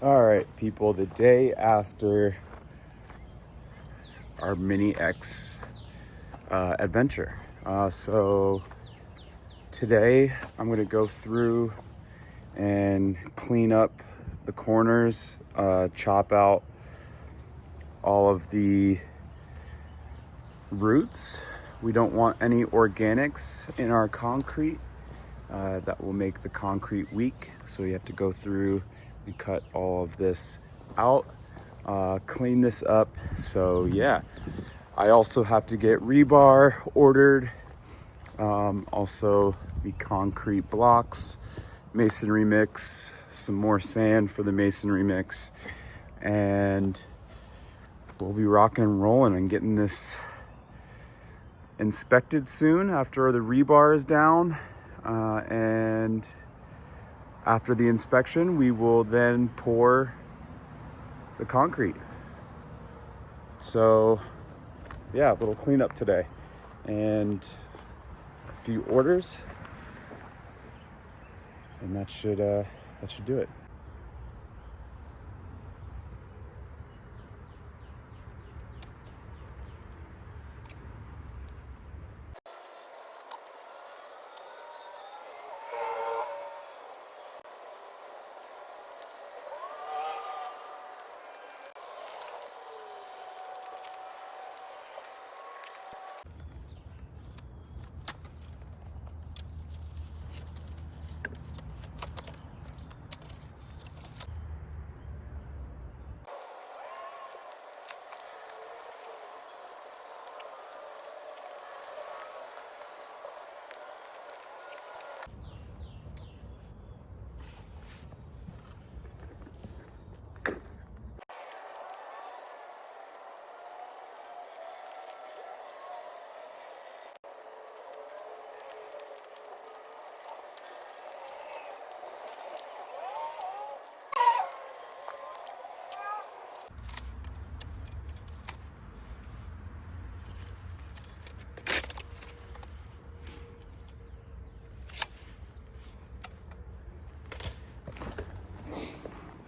All right, people, the day after our Mini X adventure. So today I'm gonna go through and clean up the corners, chop out all of the roots. We don't want any organics in our concrete. That will make the concrete weak. So we have to go through and cut all of this out, clean this up. So yeah, I also have to get rebar ordered. Also the concrete blocks, masonry mix, some more sand for the masonry mix, and we'll be rocking and rolling and getting this inspected soon after the rebar is down. And after the inspection, we will then pour the concrete. So yeah, a little cleanup today and a few orders, and that should do it.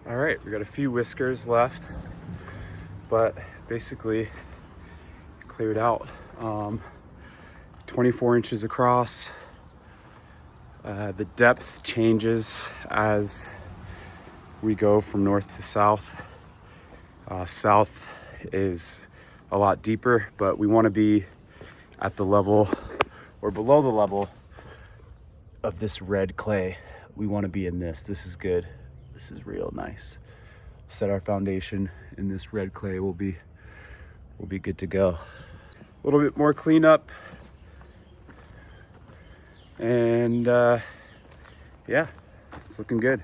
All right, we got a few whiskers left, but basically cleared out. 24 inches across. The depth changes as we go from north to south. South is a lot deeper, but we want to be at the level or below the level of this red clay. We want to be in this. This is good. This is real nice. Set our foundation in this red clay. We'll be good to go. A little bit more cleanup, and yeah, it's looking good.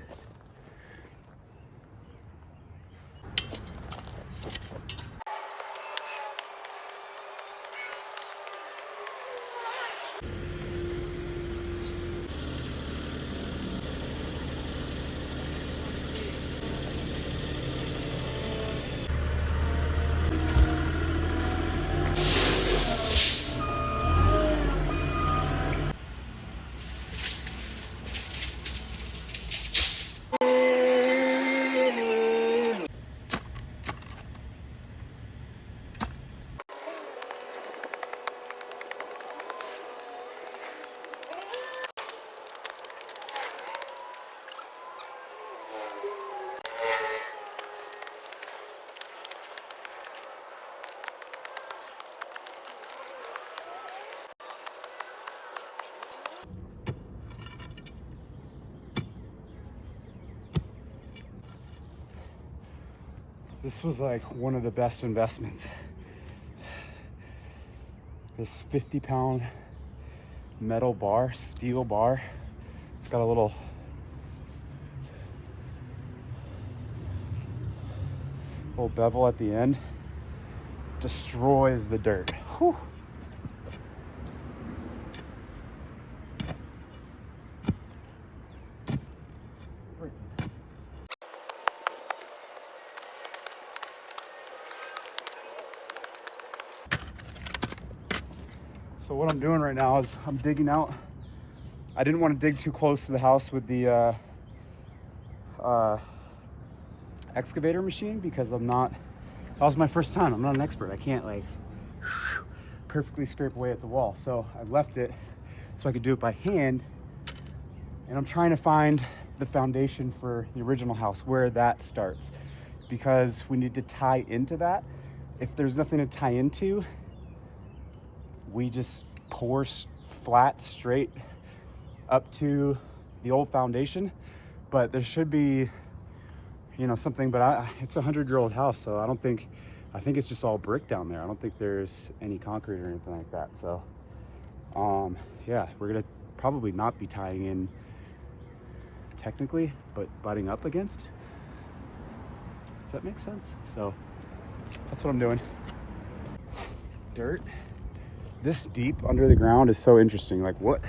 This was like one of the best investments. This 50-pound metal bar, steel bar. It's got a little bevel at the end. Destroys the dirt. Whew. So what I'm doing right now is I'm digging out. I didn't want to dig too close to the house with the excavator machine because that was my first time. I'm not an expert. I can't like perfectly scrape away at the wall. So I left it so I could do it by hand. And I'm trying to find the foundation for the original house, where that starts, because we need to tie into that. If there's nothing to tie into, we just pour flat straight up to the old foundation. But there should be, something, but it's a 100-year-old house, so I think it's just all brick down there. I don't think there's any concrete or anything like that. So yeah, we're gonna probably not be tying in technically, but butting up against, if that makes sense. So that's what I'm doing. Dirt this deep under the ground is so interesting. Like what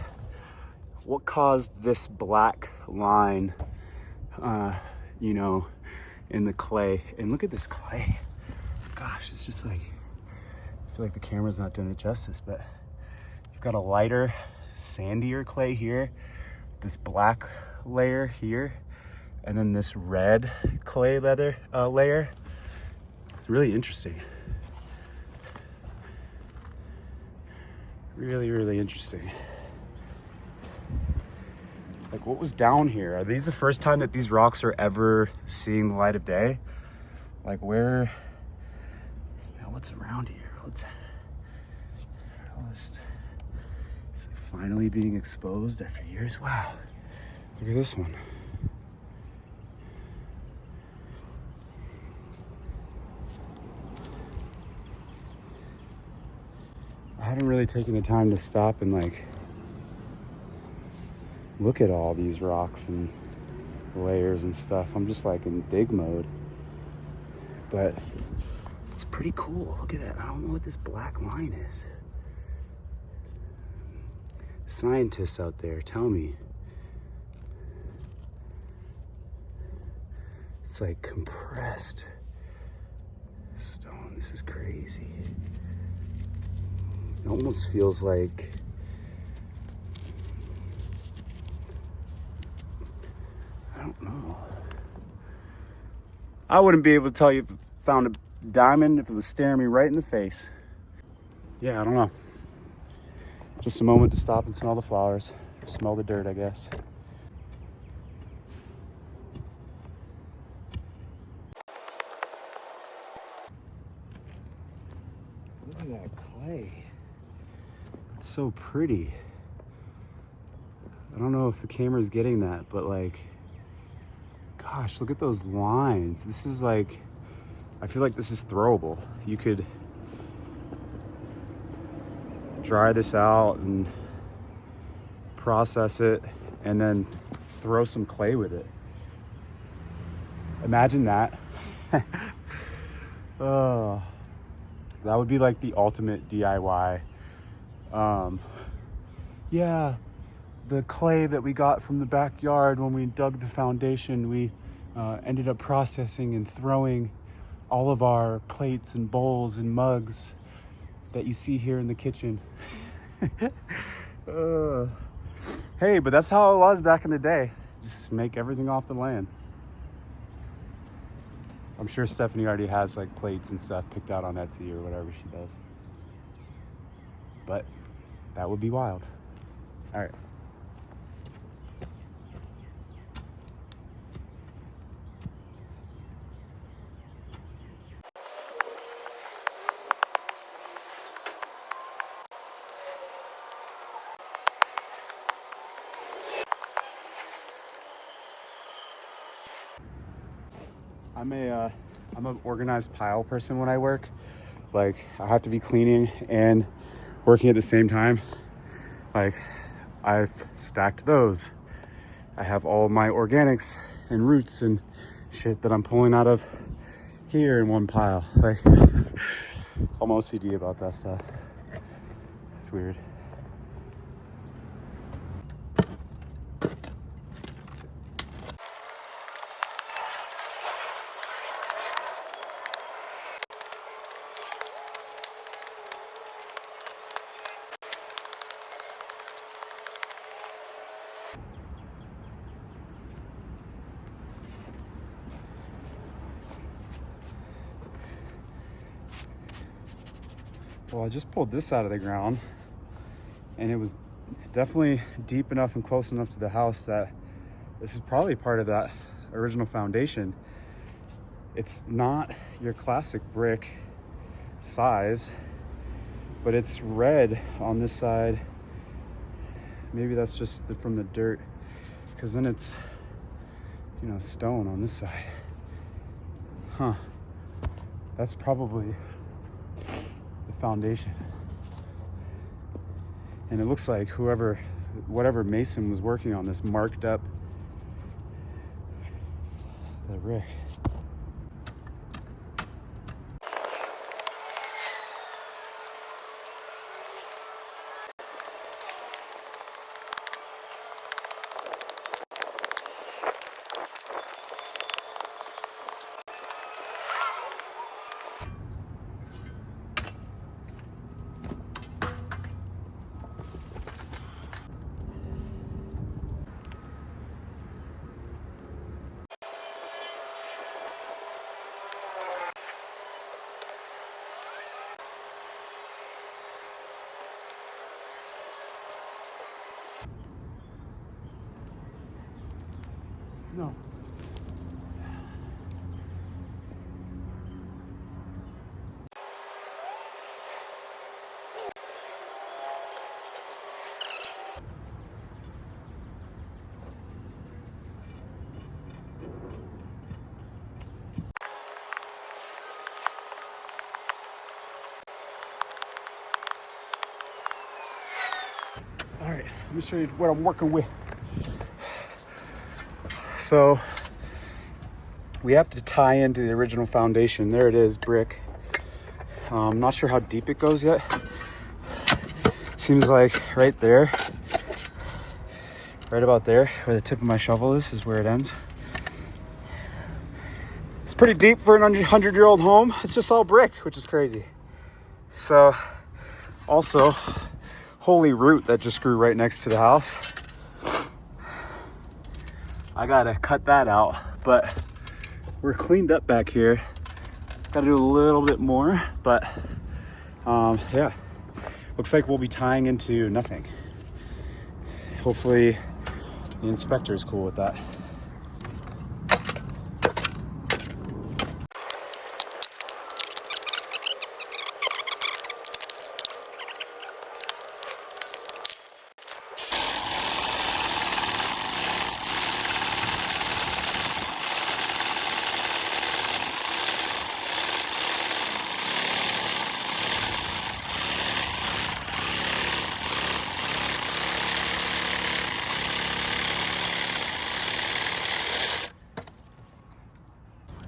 caused this black line in the clay? And look at this clay. Gosh, it's just like, I feel like the camera's not doing it justice, but you've got a lighter, sandier clay here, this black layer here, and then this red clay layer. It's really interesting. Really, really interesting. Like, what was down here? Are these the first time that these rocks are ever seeing the light of day? Like, what's around here? What's all this? It's like finally being exposed after years. Wow, look at this one. I haven't really taken the time to stop and like look at all these rocks and layers and stuff. I'm just like in dig mode, but it's pretty cool. Look at that. I don't know what this black line is. Scientists out there, tell me. It's like compressed stone. This is crazy. It almost feels like, I don't know. I wouldn't be able to tell you if I found a diamond if it was staring me right in the face. Yeah, I don't know. Just a moment to stop and smell the flowers. Smell the dirt, I guess. Look at that clay. It's so pretty. I don't know if the camera's getting that, but like, gosh, look at those lines. This is like, I feel like this is throwable. You could dry this out and process it and then throw some clay with it. Imagine that. Oh, that would be like the ultimate DIY. Yeah, the clay that we got from the backyard when we dug the foundation, we ended up processing and throwing all of our plates and bowls and mugs that you see here in the kitchen. Hey, but that's how it was back in the day. Just make everything off the land. I'm sure Stephanie already has like plates and stuff picked out on Etsy or whatever she does. But that would be wild. All right. I'm an organized pile person when I work. Like, I have to be cleaning and working at the same time. Like, I've stacked those. I have all of my organics and roots and shit that I'm pulling out of here in one pile. Like, I'm OCD about that stuff. It's weird. Well, I just pulled this out of the ground, and it was definitely deep enough and close enough to the house that this is probably part of that original foundation. It's not your classic brick size, but it's red on this side. Maybe that's just from the dirt, because then it's, you know, stone on this side. Huh. That's probably the foundation. And it looks like whatever mason was working on this marked up the brick. No. All right, let me show you what I'm working with. So we have to tie into the original foundation. There it is, brick. I'm not sure how deep it goes yet. Seems like right there, right about there, where the tip of my shovel is where it ends. It's pretty deep for an 100-year-old home. It's just all brick, which is crazy. So, also, holy root that just grew right next to the house. I gotta cut that out, but we're cleaned up back here. Gotta do a little bit more, but yeah, looks like we'll be tying into nothing. Hopefully the inspector is cool with that.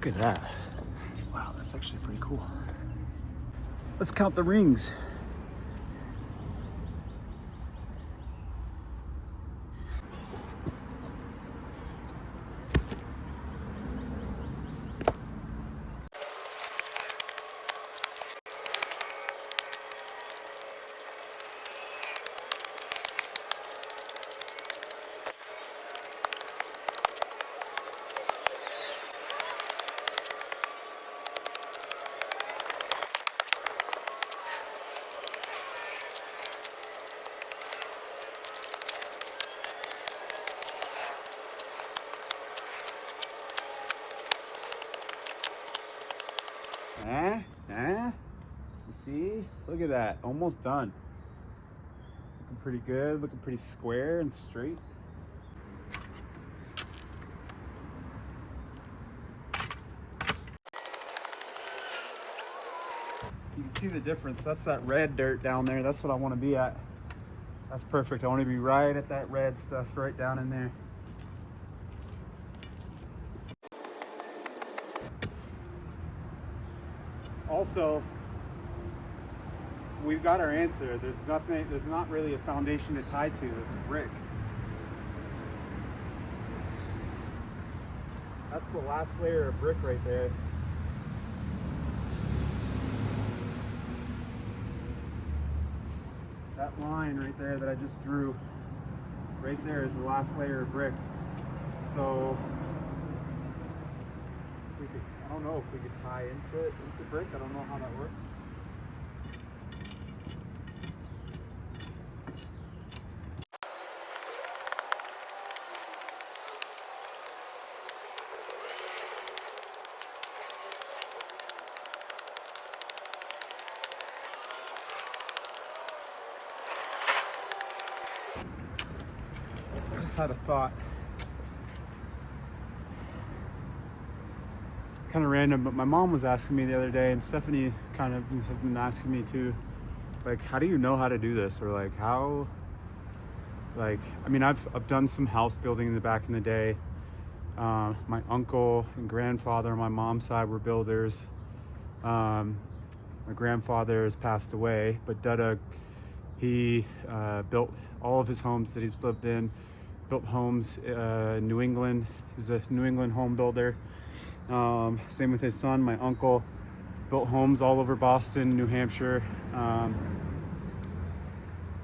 Look at that. Wow, that's actually pretty cool. Let's count the rings. You see? Look at that. Almost done. Looking pretty good. Looking pretty square and straight. You can see the difference. That's that red dirt down there. That's what I want to be at. That's perfect. I want to be right at that red stuff right down in there. Also, we've got our answer. There's not really a foundation to tie to. It's brick. That's the last layer of brick right there. That line right there that I just drew, right there is the last layer of brick. So I don't know if we could tie into brick. I don't know how that works. just had a thought. Kind of random, but my mom was asking me the other day, and Stephanie kind of has been asking me too, like, how do you know how to do this? Or like, how, like, I mean, I've done some house building in the back in the day. My uncle and grandfather on my mom's side were builders. My grandfather has passed away, but Dada, he built all of his homes that he's lived in, built homes in New England. He was a New England home builder. Same with his son, my uncle, built homes all over Boston, New Hampshire. And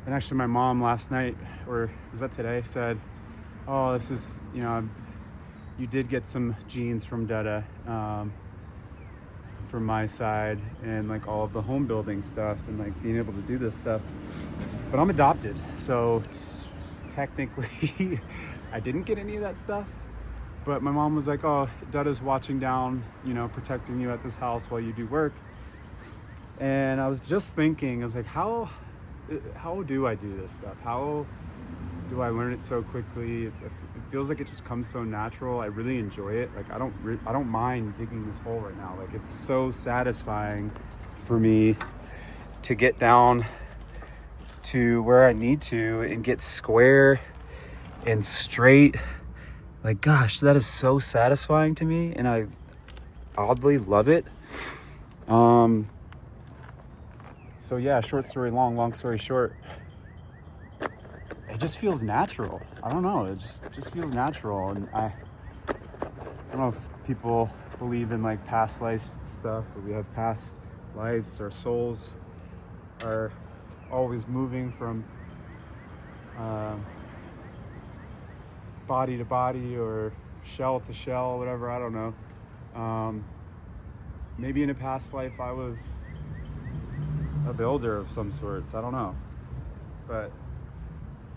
actually my mom last night, or was that today, said, oh, this is, you know, you did get some genes from Dada, from my side, and like all of the home building stuff and like being able to do this stuff. But I'm adopted, so technically I didn't get any of that stuff. But my mom was like, oh, Dada's watching down, you know, protecting you at this house while you do work. And I was just thinking, I was like, how do I do this stuff? How do I learn it so quickly? It feels like it just comes so natural. I really enjoy it. Like, I don't mind digging this hole right now. Like, it's so satisfying for me to get down to where I need to and get square and straight. Like, gosh, that is so satisfying to me, and I oddly love it. So yeah, short story long story short, it just feels natural. I don't know, it just feels natural. And I don't know if people believe in like past life stuff, or we have past lives. Our souls are always moving from body to body or shell to shell, whatever, I don't know. Maybe in a past life I was a builder of some sorts, I don't know. But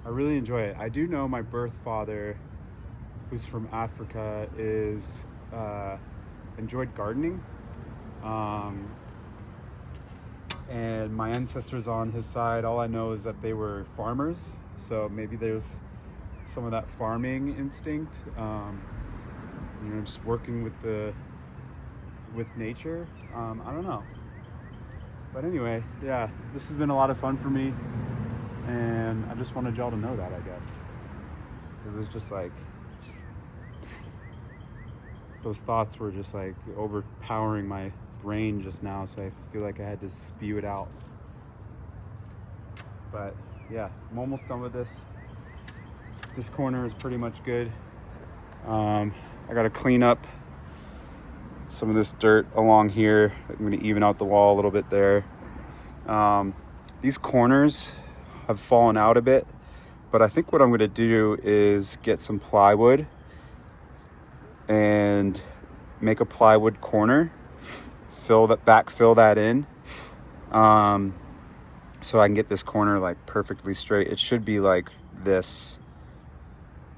I really enjoy it. I do know my birth father, who's from Africa, enjoyed gardening. And my ancestors on his side, all I know is that they were farmers. So maybe there's some of that farming instinct, you know, just working with nature. I don't know. But anyway, yeah, this has been a lot of fun for me, and I just wanted y'all to know that, I guess. It was just like, those thoughts were just like overpowering my brain just now, so I feel like I had to spew it out. But yeah, I'm almost done with this. This corner is pretty much good. I gotta clean up some of this dirt along here. I'm gonna even out the wall a little bit there. These corners have fallen out a bit, but I think what I'm gonna do is get some plywood and make a plywood corner, backfill that in, so I can get this corner like perfectly straight. It should be like this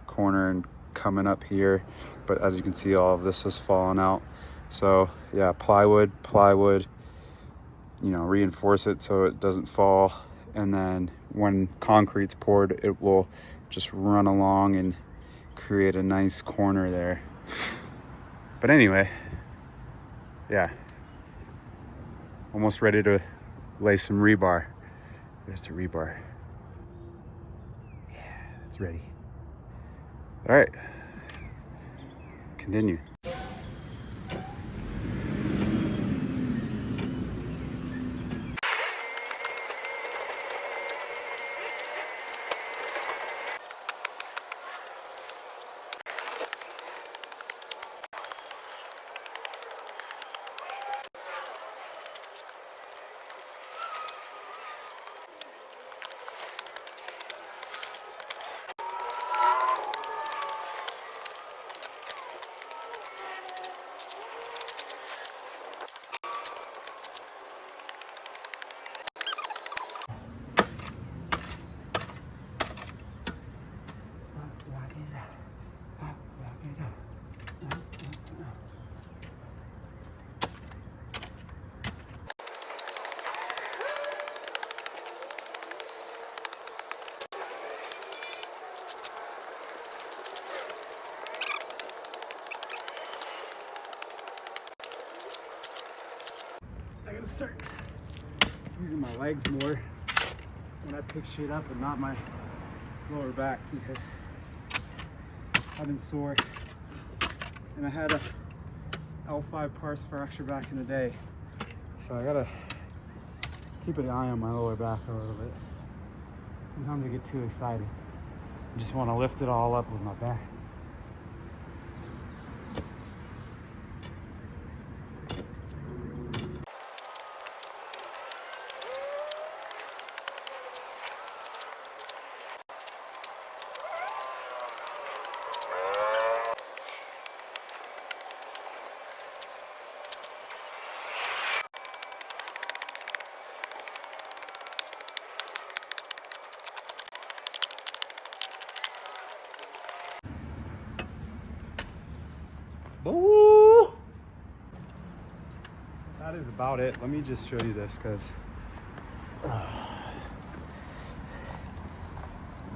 corner and coming up here, but as you can see, all of this has fallen out. So yeah, plywood, you know, reinforce it so it doesn't fall, and then when concrete's poured, it will just run along and create a nice corner there. But anyway, yeah, almost ready to lay some rebar. There's the rebar. Yeah, it's ready. All right, continue. gotta start using my legs more when I pick shit up and not my lower back, because I've been sore. And I had a L5 pars fracture back in the day. So I gotta keep an eye on my lower back a little bit. Sometimes I get too excited. I just want to lift it all up with my back. Woo! That is about it. Let me just show you this, because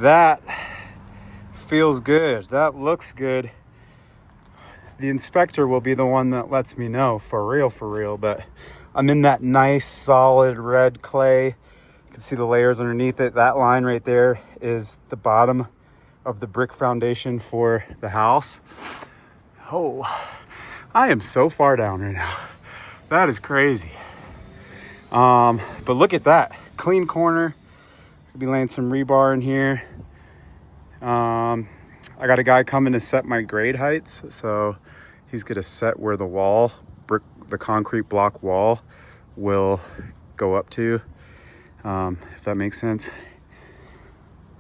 that feels good. That looks good. The inspector will be the one that lets me know for real, but I'm in that nice solid red clay. You can see the layers underneath it. That line right there is the bottom of the brick foundation for the house. Oh, I am so far down right now. That is crazy. But look at that. Clean corner. I'll be laying some rebar in here. I got a guy coming to set my grade heights. So he's gonna set where the concrete block wall will go up to, if that makes sense.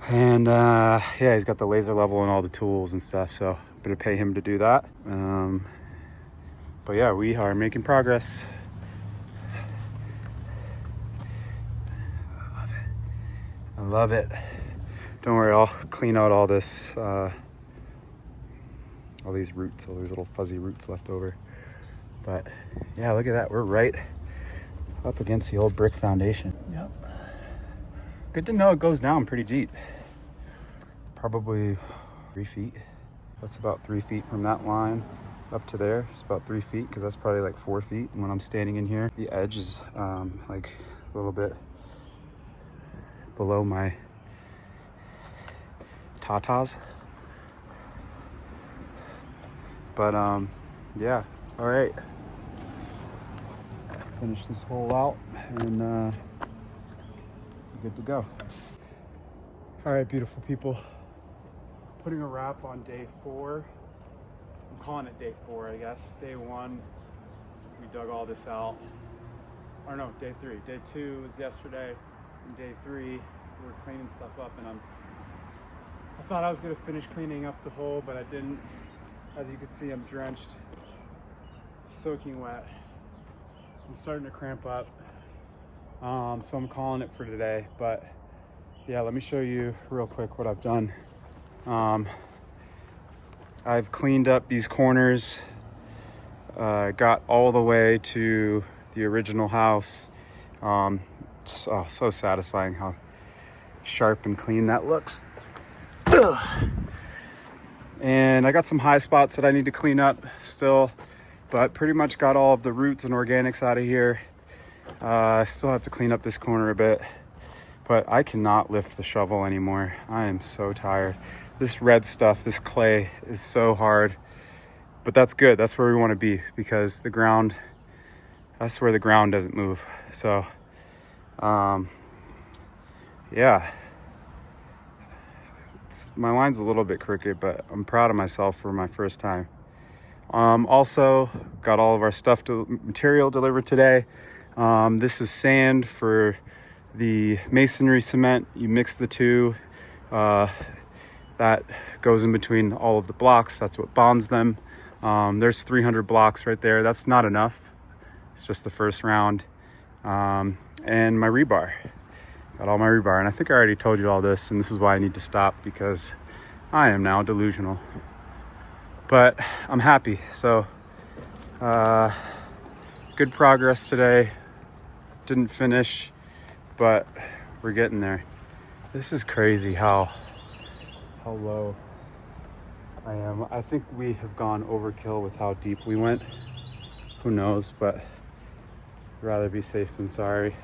And yeah, he's got the laser level and all the tools and stuff. So I'm gonna pay him to do that. But yeah, we are making progress. I love it. Don't worry, I'll clean out all this, all these roots, all these little fuzzy roots left over. But yeah, look at that. We're right up against the old brick foundation. Yep. Good to know it goes down pretty deep. Probably 3 feet. That's about 3 feet from that line up to there. It's about 3 feet, because that's probably like 4 feet when I'm standing in here. The edge is like a little bit below my tatas. But yeah, all right. Finish this hole out and we're good to go. All right, beautiful people. Putting a wrap on day 4. I'm calling it day 4, I guess. Day 1, we dug all this out. Or no, day 3. Day 2 was yesterday, and day 3, we were cleaning stuff up, and I thought I was gonna finish cleaning up the hole, but I didn't. As you can see, I'm drenched, soaking wet. I'm starting to cramp up, so I'm calling it for today. But yeah, let me show you real quick what I've done. I've cleaned up these corners, got all the way to the original house. Just, so satisfying how sharp and clean that looks. Ugh. And I got some high spots that I need to clean up still, but pretty much got all of the roots and organics out of here. I still have to clean up this corner a bit, but I cannot lift the shovel anymore. I am so tired. This red stuff, this clay is so hard, but that's good. That's where we want to be, because the ground, that's where the ground doesn't move. So, yeah. My line's a little bit crooked, but I'm proud of myself for my first time. Also got all of our material delivered today. This is sand for the masonry cement. You mix the two. That goes in between all of the blocks. That's what bonds them. There's 300 blocks right there. That's not enough. It's just the first round. And my rebar. Got all my rebar. And I think I already told you all this, and this is why I need to stop, because I am now delusional. But I'm happy. So good progress today. Didn't finish, but we're getting there. This is crazy how low I am. I think we have gone overkill with how deep we went. Who knows, but rather be safe than sorry.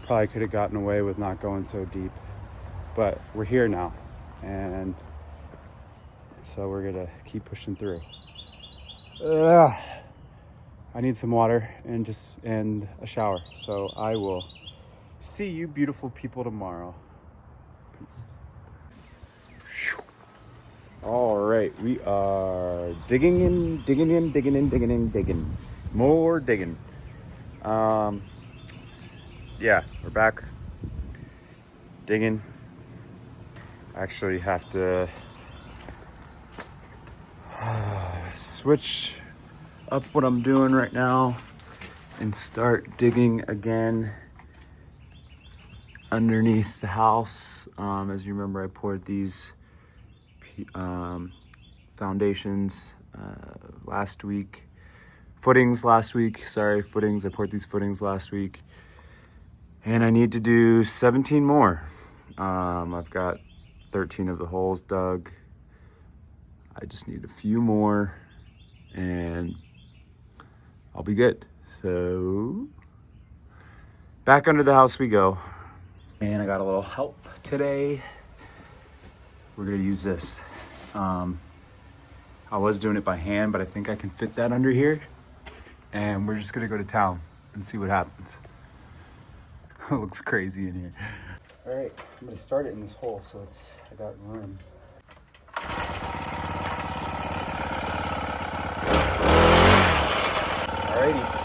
Probably could have gotten away with not going so deep, but we're here now, and so we're gonna keep pushing through. I need some water and a shower, so I will see you beautiful people tomorrow. Peace. All right, we are digging. More digging. Yeah, we're back digging. I actually have to switch up what I'm doing right now and start digging again underneath the house. As you remember, I poured these foundations last week. Footings. I poured these footings last week. And I need to do 17 more. I've got 13 of the holes dug. I just need a few more and I'll be good. So back under the house we go. And I got a little help today. We're gonna use this. I was doing it by hand, but I think I can fit that under here. And we're just gonna go to town and see what happens. It looks crazy in here. All right, I'm gonna start it in this hole so I got room. Alrighty.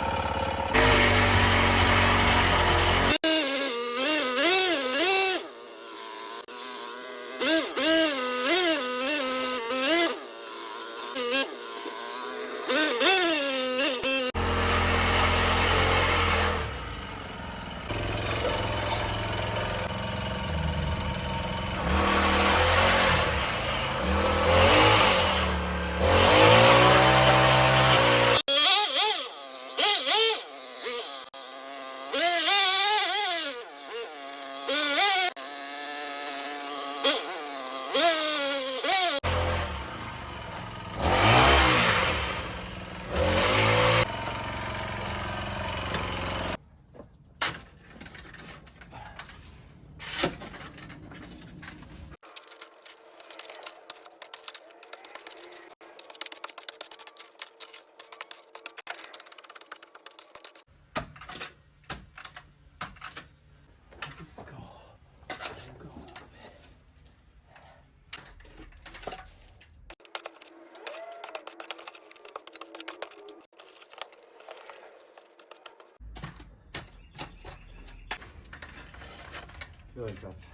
I feel like that's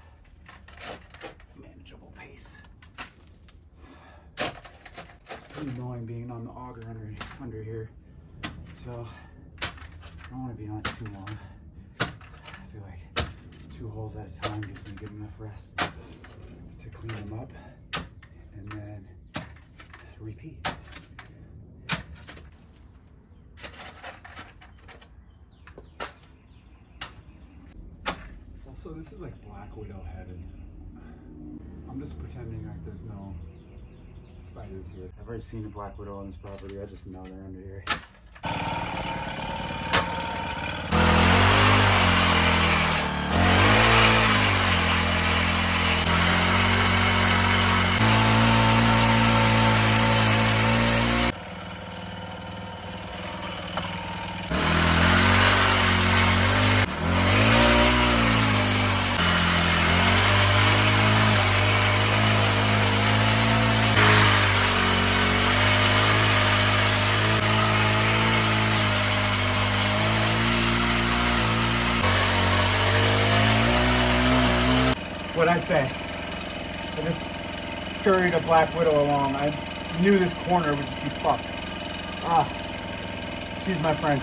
a manageable pace. It's pretty annoying being on the auger under here, so I don't want to be on it too long. I feel like 2 holes at a time gives me good enough rest to clean them up and then repeat. So this is like Black Widow heaven. I'm just pretending like there's no spiders here. I've already seen a Black Widow on this property. I just know they're under here. What'd I say? I just scurried a Black Widow along. I knew this corner would just be fucked. Excuse my French.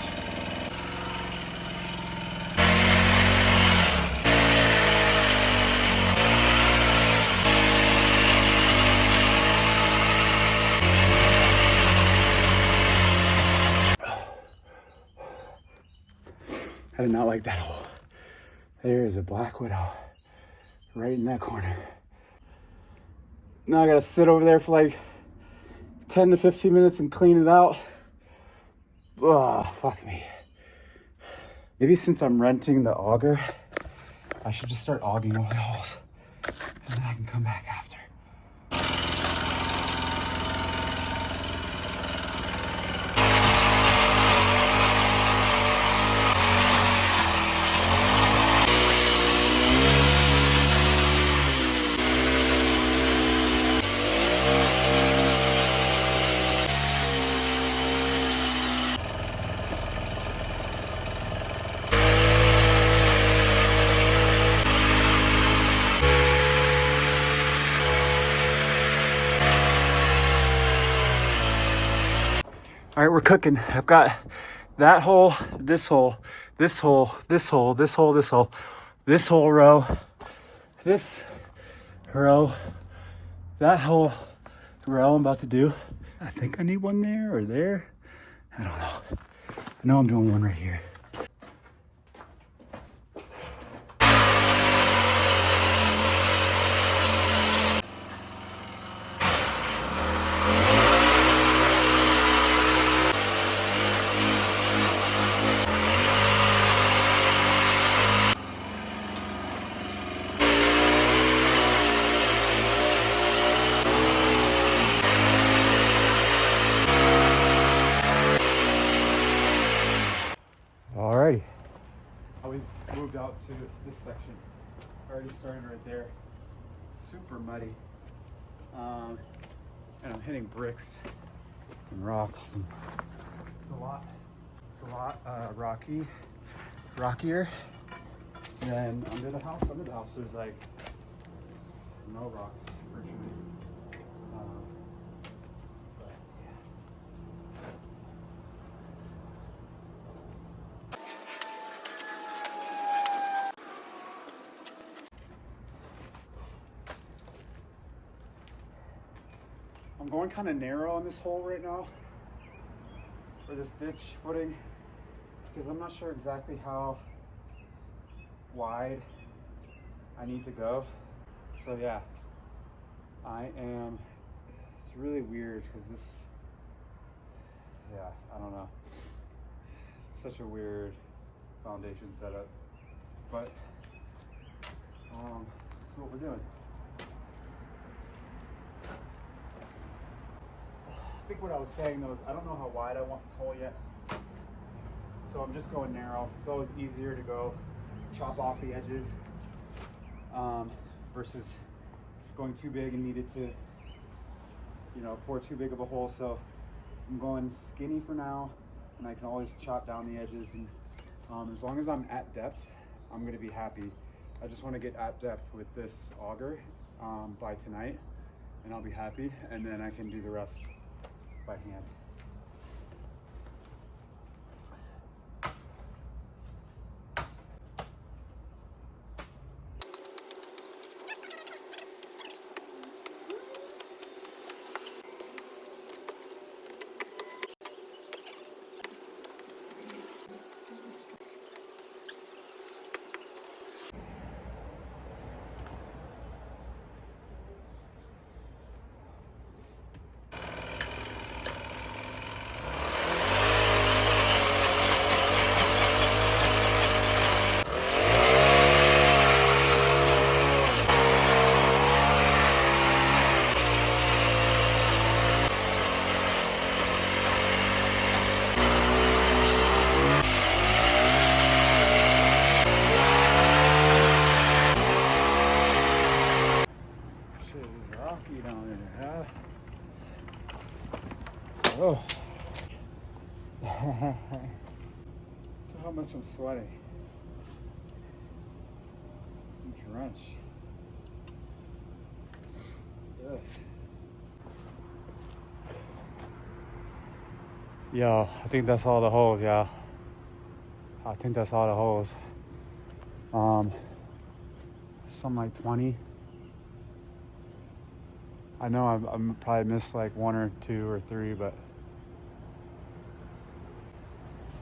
I did not like that hole. There is a Black Widow right in that corner. Now I gotta sit over there for like 10 to 15 minutes and clean it out. Oh, fuck me. Maybe since I'm renting the auger, I should just start auging all the holes. And then I can come back after. All right, we're cooking. I've got that hole, this hole, this hole, this hole, this hole, this hole, this whole row, this row, that whole row I'm about to do. I think I need one there or there. I don't know. I know I'm doing one right here. Alrighty. We've moved out to this section. Already started right there. Super muddy. And I'm hitting bricks and rocks. And it's a lot rockier than under the house. Under the house there's like no rocks virtually. But yeah. I'm going kind of narrow on this hole right now for this ditch footing because I'm not sure exactly how wide I need to go. So yeah, it's really weird because I don't know. It's such a weird foundation setup, but that's what we're doing. I think what I was saying though is I don't know how wide I want this hole yet. So I'm just going narrow. It's always easier to go chop off the edges versus going too big and needed to, pour too big of a hole. So I'm going skinny for now, and I can always chop down the edges. And as long as I'm at depth, I'm gonna be happy. I just want to get at depth with this auger by tonight, and I'll be happy. And then I can do the rest by hand. Oh. Look how much I'm sweating. I'm drenched. Ugh. Yo, I think that's all the holes, yeah. I think that's all the holes. Something like 20. I know I'm probably missed like 1 or 2 or 3, but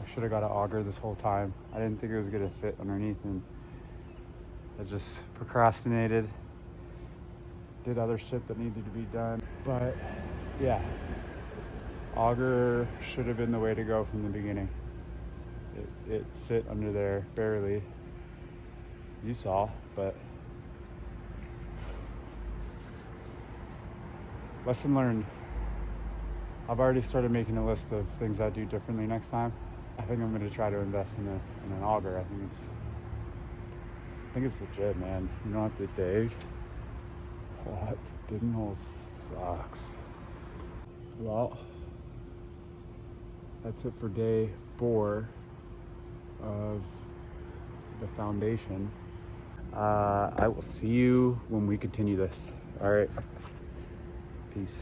I should have got an auger this whole time. I didn't think it was gonna fit underneath, and I just procrastinated. Did other shit that needed to be done. But yeah, Auger should have been the way to go from the beginning. It fit under there barely. You saw, but lesson learned. I've already started making a list of things I do differently next time. I think I'm going to try to invest in an auger. I think it's legit, man. You don't have to dig. What? Digging holes sucks. Well, that's it for day 4 of the foundation. I will see you when we continue this. All right. Peace.